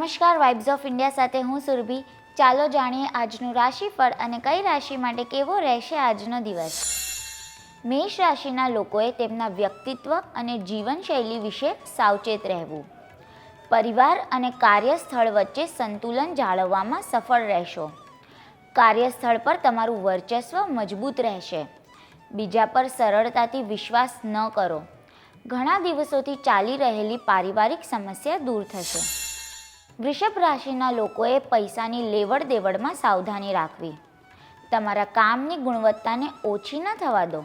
નમસ્કાર, vibes of India સાથે હું સુરભી। ચાલો જાણીએ આજનું રાશિફળ અને કઈ રાશિ માટે કેવો રહેશે આજનો દિવસ। મેષ રાશિના લોકોએ તેમના વ્યક્તિત્વ અને જીવનશૈલી વિશે સાવચેત રહેવું। પરિવાર અને કાર્યસ્થળ વચ્ચે સંતુલન જાળવવામાં સફળ રહેશો। કાર્યસ્થળ પર તમારું વર્ચસ્વ મજબૂત રહેશે। બીજા પર સરળતાથી વિશ્વાસ ન કરો। ઘણા દિવસોથી ચાલી રહેલી પારિવારિક સમસ્યા દૂર થશે। વૃષભ રાશિના લોકોએ પૈસાની લેવડ દેવડમાં સાવધાની રાખવી। તમારા કામની ગુણવત્તાને ઓછી ન થવા દો।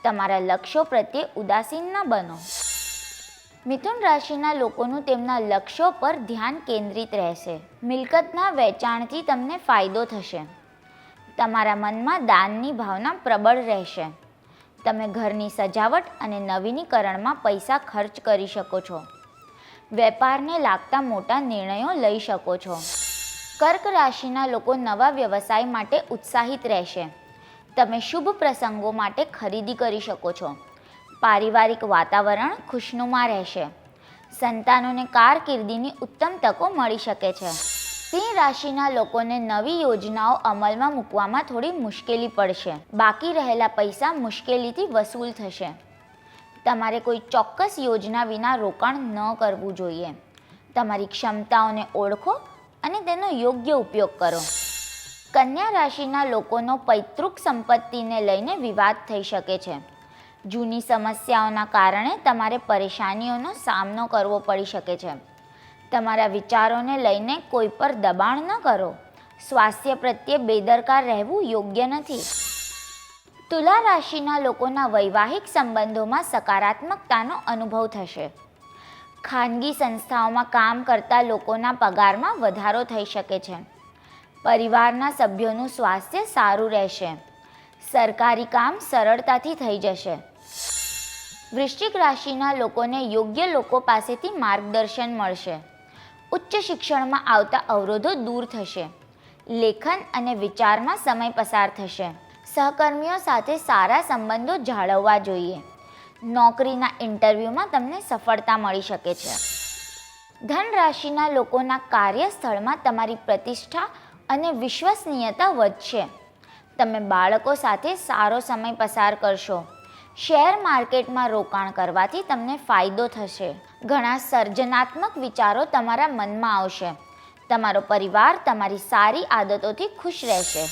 તમારા લક્ષ્યો પ્રત્યે ઉદાસીન ન બનો। મિથુન રાશિના લોકોનું તેમના લક્ષ્યો પર ધ્યાન કેન્દ્રિત રહેશે। મિલકતના વેચાણથી તમને ફાયદો થશે। તમારા મનમાં દાનની ભાવના પ્રબળ રહેશે। તમે ઘરની સજાવટ અને નવીનીકરણમાં પૈસા ખર્ચ કરી શકો છો। વેપારને લાગતા મોટા નિર્ણયો લઈ શકો છો। કર્ક રાશિના લોકો નવા વ્યવસાય માટે ઉત્સાહિત રહેશે। તમે શુભ પ્રસંગો માટે ખરીદી કરી શકો છો। પારિવારિક વાતાવરણ ખુશનુમા રહેશે। સંતાનોને કારકિર્દીની ઉત્તમ તકો મળી શકે છે। સિંહ રાશિના લોકોને નવી યોજનાઓ અમલમાં મૂકવામાં થોડી મુશ્કેલી પડશે। બાકી રહેલા પૈસા મુશ્કેલીથી વસૂલ થશે। તમારે કોઈ ચોક્કસ યોજના વિના રોકાણ ન કરવું જોઈએ। તમારી ક્ષમતાઓને ઓળખો અને તેનો યોગ્ય ઉપયોગ કરો। કન્યા રાશિના લોકોનો પૈતૃક સંપત્તિને લઈને વિવાદ થઈ શકે છે। જૂની સમસ્યાઓના કારણે તમારે પરેશાનીઓનો સામનો કરવો પડી શકે છે। તમારા વિચારોને લઈને કોઈ પર દબાણ ન કરો। સ્વાસ્થ્ય પ્રત્યે બેદરકાર રહેવું યોગ્ય નથી। તુલા રાશિના લોકોના વૈવાહિક સંબંધોમાં સકારાત્મકતાનો અનુભવ થશે। ખાનગી સંસ્થાઓમાં કામ કરતા લોકોના પગારમાં વધારો થઈ શકે છે। પરિવારના સભ્યોનું સ્વાસ્થ્ય સારું રહેશે। સરકારી કામ સરળતાથી થઈ જશે। વૃશ્ચિક રાશિના લોકોને યોગ્ય લોકો પાસેથી માર્ગદર્શન મળશે। ઉચ્ચ શિક્ષણમાં આવતા અવરોધો દૂર થશે। લેખન અને વિચારમાં સમય પસાર થશે। સહકર્મીઓ સાથે સારા સંબંધો જાળવવા જોઈએ। નોકરીના ઇન્ટરવ્યૂમાં તમને સફળતા મળી શકે છે। ધન રાશિના લોકોના કાર્યસ્થળમાં તમારી પ્રતિષ્ઠા અને વિશ્વસનીયતા વધશે। તમે બાળકો સાથે સારો સમય પસાર કરશો। શેર માર્કેટમાં રોકાણ કરવાથી તમને ફાયદો થશે। ઘણા સર્જનાત્મક વિચારો તમારા મનમાં આવશે। તમારો પરિવાર તમારી સારી આદતોથી ખુશ રહેશે।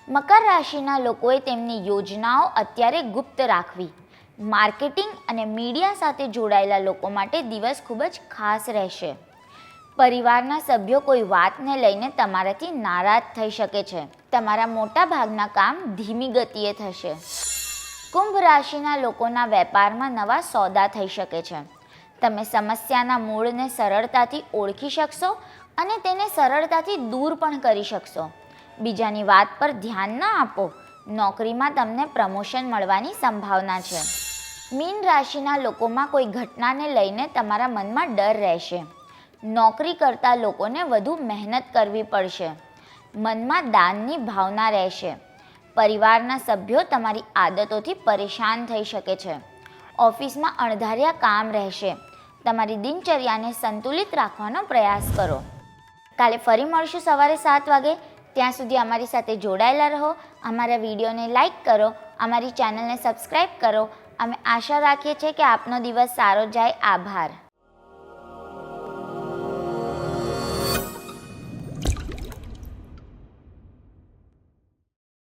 મકર રાશિના લોકોએ તેમની યોજનાઓ અત્યારે ગુપ્ત રાખવી। માર્કેટિંગ અને મીડિયા સાથે જોડાયેલા લોકો માટે દિવસ ખૂબ જ ખાસ રહેશે। પરિવારના સભ્યો કોઈ વાતને લઈને તમારાથી નારાજ થઈ શકે છે। તમારા મોટા ભાગના કામ ધીમી ગતિએ થશે। કુંભ રાશિના લોકોના વેપારમાં નવા સોદા થઈ શકે છે। તમે સમસ્યાના મૂળને સરળતાથી ઓળખી શકશો અને તેને સરળતાથી દૂર પણ કરી શકશો। બીજાની વાત પર ધ્યાન ન આપો। નોકરીમાં તમને પ્રમોશન મળવાની સંભાવના છે। મીન રાશિના લોકોમાં કોઈ ઘટનાને લઈને તમારા મનમાં ડર રહેશે। નોકરી કરતા લોકોને વધુ મહેનત કરવી પડશે। મનમાં દાનની ભાવના રહેશે। પરિવારના સભ્યો તમારી આદતોથી પરેશાન થઈ શકે છે। ઓફિસમાં અણધાર્યા કામ રહેશે। તમારી દિનચર્યાને સંતુલિત રાખવાનો પ્રયાસ કરો। કાલે ફરી મળશું સવારે 7 વાગે। ત્યાં સુધી અમારી સાથે જોડાયેલા રહો। અમારા વિડીયોને લાઈક કરો, અમારી ચેનલને સબસ્ક્રાઈબ કરો। અમે આશા રાખીએ છીએ કે આપનો દિવસ સારો જાય। આભાર।